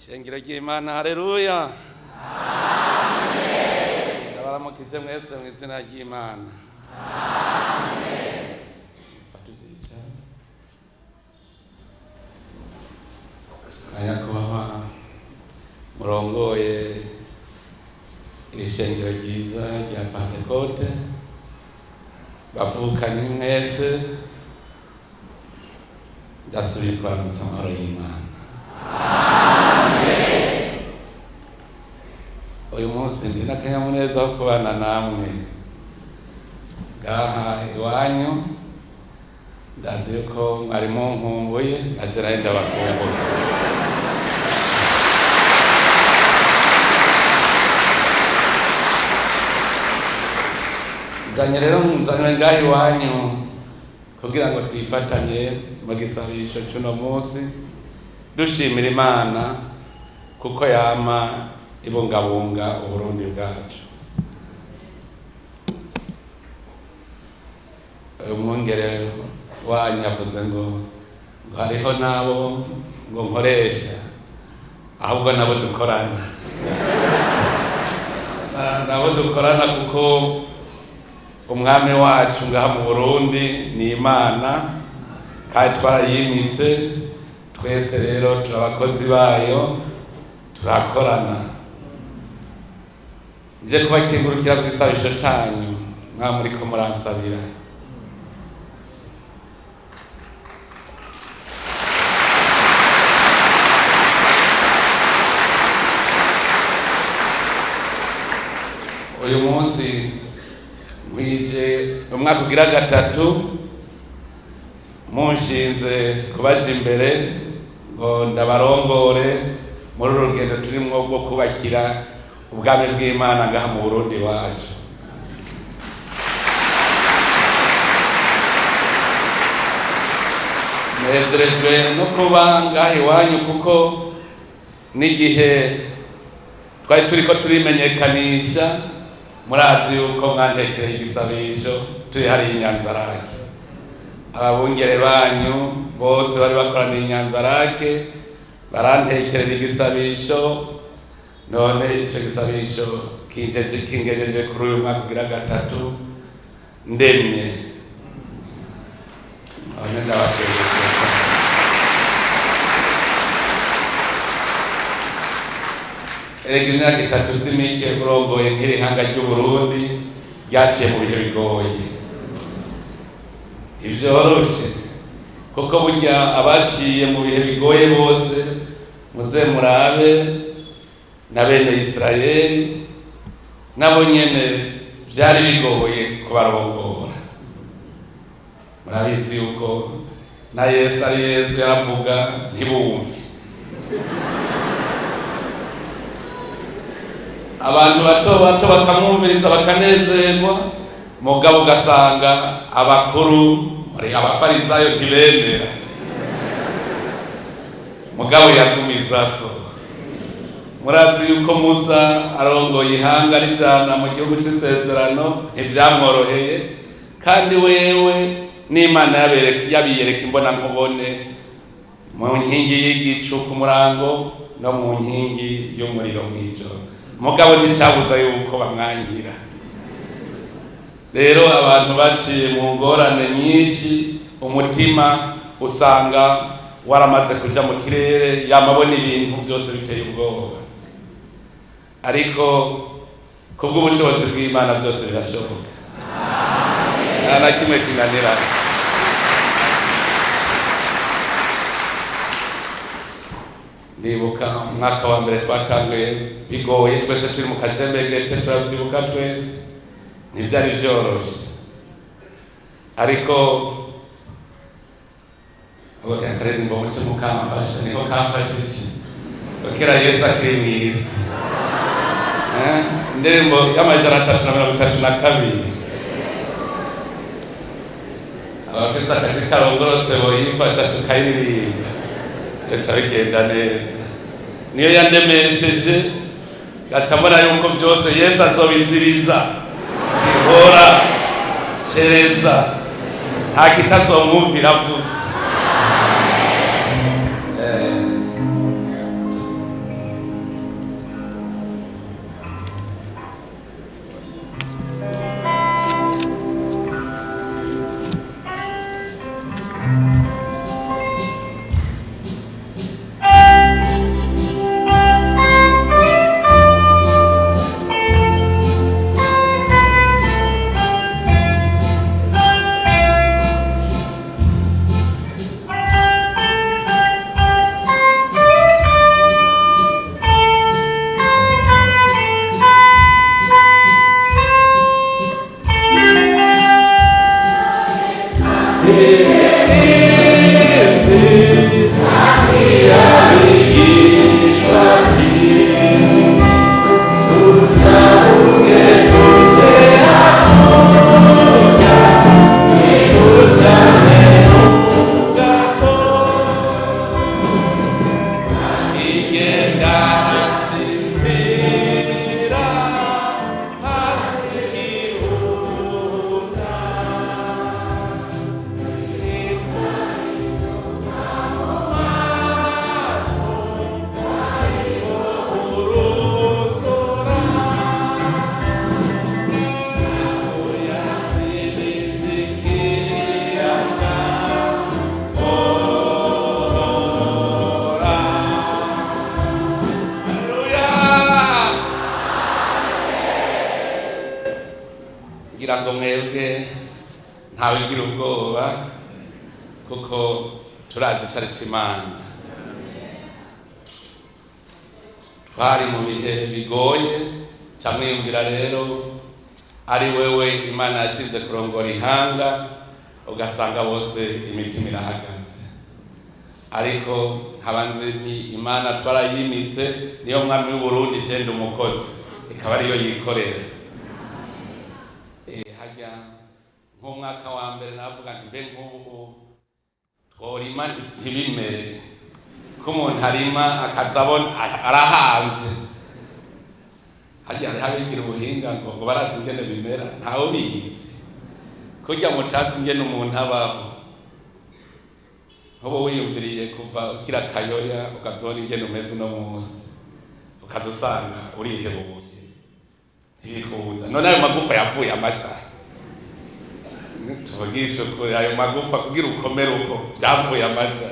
Shengero ry'Imana, haleluya. Ndabaramukije mwese mu izina ry'Imana. Nyakubahwa murongoye iri shengero ryiza rya Pentecote, bavukanye mwese, ndasubiye kubaramutsa amahoro y'Imana. Uyu munsi ndi n'akanyamuneza ko kubana namwe ngaha iwanyu. Ndazi yuko mwari munkumbuye, naje nawe ndabakumbuye. Nzanywe ngaha iwanyu kugira ngo twifatanye mu gisabisho cy'uno munsi, dushimira Imana kuko yama ibungabunga Uburundi bwacu. Umwungere wanyu yavuze ngo hariho nabo ngo nkoresha, ahubwo nabo dukorana. Nabo dukorana kuko umwami wacu ngaha mu Burundi ni Imana, kandi twarayimitse. Twese rero turi abakozi bayo, turakorana. Nje kubakingurukira ku gisabisho cyanyu mwamuriko muransabira. Uyu munsi mwije umwaka ugira gatatu munshinze kubaja imbere ngo ndabarongore muri uru rugendo turimwo rwo kubakira ubwami bw'Imana ngaha mu Burundi wacu. Nezerejwe no kuba ngaha iwanyu kuko n'igihe twari turiko turimenyekanisha, murazi yuko mwantekereye igisabisho turi hari Inyanzarake. Ababungere banyu bose bari bakoraniye Inyanzarake barantekerera igisabisho, none ico gisabisho kingejeje kuri uyu mwaka ugira gatatu ndemye. None ndabashimiye. Erega imyaka itatu si mike urongoye nk'iri hanga ry'Uburundi ryaciye mu bihe bigoye. Ivyoroshe kuko burya abaciye mu bihe bigoye bose muze murabe na bene Israeli nabo nyene vyari bigoye kubarongora. Murabizi yuko na Yesu ari Yesu yaravuga ntibumve. Abantu bato bato bakamwumviriza bakanezerwa, mugabo ugasanga abakuru muri abafarisayo ntibemera. Mugabo yagumizako. Murazi yuko Musa arongoye ihanga rijana mu gihugu c'isezerano ntivyamworoheye, kandi wewe n'Imana yabiyereka imbona nkubone mu nkingi y'igicu ku murango no mu nkingi y'umuriro mw'ijoro. Mugabo nticabuza yuko bamwangira. Rero abantu baciye mu ngorane nyinshi, umutima usanga waramaze kuja mu kirere, yamabona ibintu byose biteye ubwoba. Ariko kubw'ubushobozi bw'Imana byose birashoboka. Amen. Nta kimwe kinanira. Ndibuka umwaka wa mbere twatanguye bigoye, twese turi mu kajembegete, turavyibuka twese, ntivyari vyoroshe. Ariko akaririmbo muce mukamfasha, niko kamfashije kera Yesu akiri mwiza. Indirimbo y'amajana 332 abafise akazi karongorotse boyifasha tukayiririmba, gaca bigenda neza. Niyo yandemesheje, gaca mbona yuko byose Yesu azobiziriza. Ihora cereza nta kitazomwumvira avuze. yasinzira hasi ihuta ngira ngo mwebwe ntawe ugira ubwoba kuko turazi icari c'Imana. Twari mu bihe bigoye camwiyumvira rero ari wewe Imana yashize kurongora ihanga ugasanga bose imitima irahagaze, ariko nkabanze ni Imana twarayimitse, niyo mwami w'Uburundi jenda umukozi ikaba ariyo yikorera. Hajya nk'umwaka wa mbere navuga nti mbe nk'ubu tworima ntibimere ko umuntu arima akazabona arahanze. Hajya hariho abigira ubuhinga ngo barazi ingene bimera, ntawe ubizi kurya mutazi ingene umuntu abaho. Nk'ubu wiyumviriye kuva ukira akayoya ukazona ingene umeze uno munsi ukaza usanga urihebuye ntibikunda. None ayo magufa yavuye amaca, tuvugishe ukuri, ayo magufa kugira ukomere uko byavuye amaca,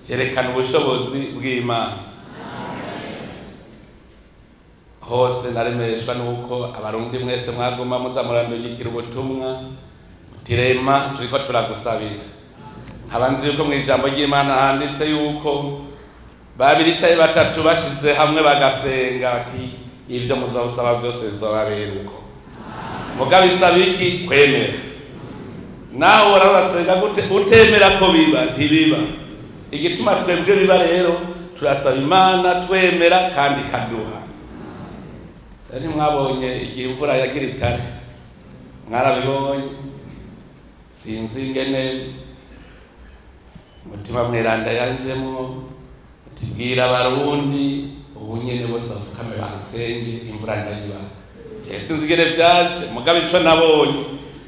yerekana ubushobozi bw'Imana. Hose naremeshwa nuko abarundi mwese mwaguma muza murandungikira ubutumwa mutirema turiko turagusabira. Abanzi yuko mu ijambo ry'Imana handitse yuko babiricaye batatu bashize hamwe bagasenga ati ivyo muzabusaba byose bizobabera uko. Mugabo isaba iki? Kwemera. Nawe urasenga gute utemera ko biba ntibiba. Igituma twebwe biba rero turasaba Imana twemera kandi kaduha. Ari mwabonye igihe imvura yagira itare, mwarabibonye, sinzi ingene mutima mweranda yanjemwo tubwira abarundi ubu nyene bose bafukame basenge imvura ndayiba. Sinzi ingene vyaje, mugabo ico nabonye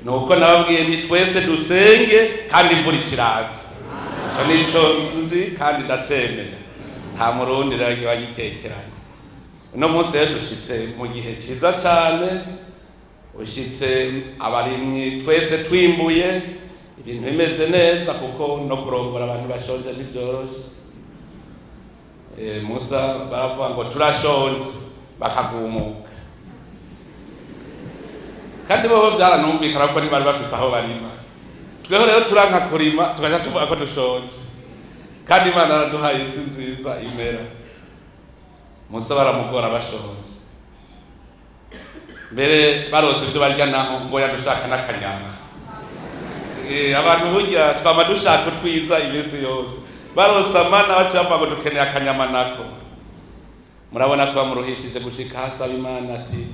nuko nababwiye nti twese dusenge kandi imvura ikiraza. Ico nico nzi kandi ndacemera, nta murundi rero wagitekeranye. Uno munsi rero dushitse mu gihe ciza cane, ushitse abarimyi twese twimbuye ibintu bimeze neza, kuko no kurongora abantu bashonje ntibyoroshe. Musa baravuga ngo turashonje bakagumuka, kandi bobo vyaranumvikana kuko ntibari bafise aho barima. Tweho rero turanka kurima tukaja tuvuga ko dushonje, kandi Imana araduhaye isi nziza imera. Musa baramugora bashonje, mbere barose ivyo barya naho ngo yadushaka n'akanyama. Abantu burya twama dushaka utwiza imisi yose, barose amana baca bavuga ngo dukeneye akanyama nako. Murabona ko bamuruhishije gushika hasaba Imana ati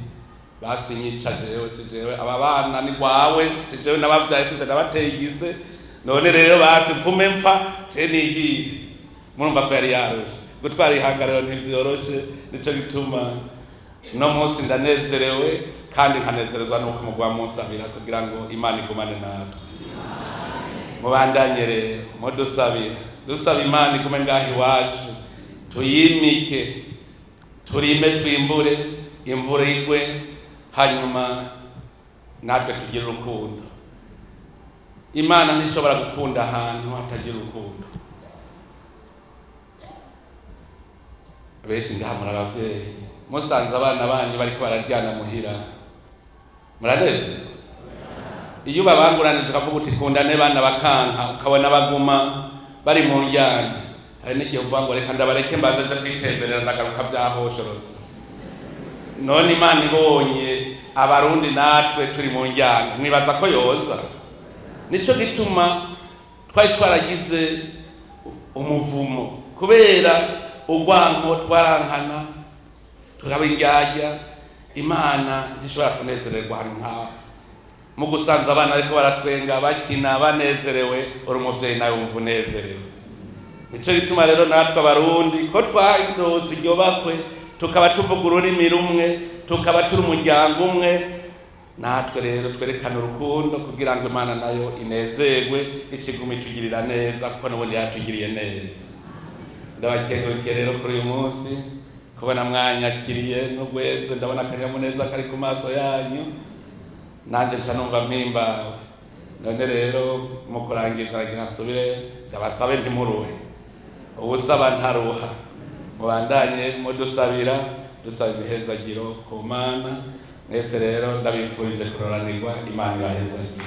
basi nyica jewe, si jewe aba bana ni gwawe, si jewe nabavyaye, si jewe nabateye igise, none rero basi mfume mpfa je nigiye. Murumva ko yari yaroshe gutwara ihanga rero ntivyoroshe. Nico gituma no munsi ndanezerewe kandi nkanezerezwa nuko mugwa munsabira kugira ngo Imana igumane natwe. Mubandanye rero mudusabira, dusaba Imana igume ngaho iwacu, tuyimike, turime twimbure, imvura igwe, hanyuma natwe tugire urukundo. Imana ntishobora gukunda ahantu hatagira urukundo. Benshi ngaha muri abavyeyi musanze abana banyu bariko bararyana muhira, muraneze? Iyo babanguranije ukavuga uti kundane bana bakanka, ukabona baguma bari mu njyana, hari n'igihe uvuga ngo reka ndabareke mbaze aja kwitemberera ndagaruka vyahoshorotse. None Imana ibonye abarundi natwe turi mu njyana, mwibaza ko yoza? Nico gituma twari twaragize umuvumo kubera urwanko twarankana tukaba indyarya. Imana ntishobora kunezererwa ahantu nk'aho. Mu gusanza abana ariko baratwenga bakina banezerewe, uri umuvyeyi nawe wumva unezerewe. nico gituma rero natwe abarundi ko twarose iryo bakwe tukaba tuvuga ururimi rumwe tukaba turi umuryango umwe, natwe rero twerekana urukundo kugira ngo Imana nayo inezerwe ikiguma itugirira neza kuko n'ubundi yatugiriye neza. Ndabakengurukiye rero kuri uyu munsi kubona mwanyakiriye n'ugweze, ndabona akanyamuneza kari ku maso yanyu, nanje nca numva mpimbawe. None rero mu kurangiza nagira nsubire ndabasabe ntimuruhe, uwusaba ntaruha, mubandanye mudusabira, dusaba ibihezagiro ku Mana. Mwese rero ndabifurije kuroranirwa, Imana ibahezagire.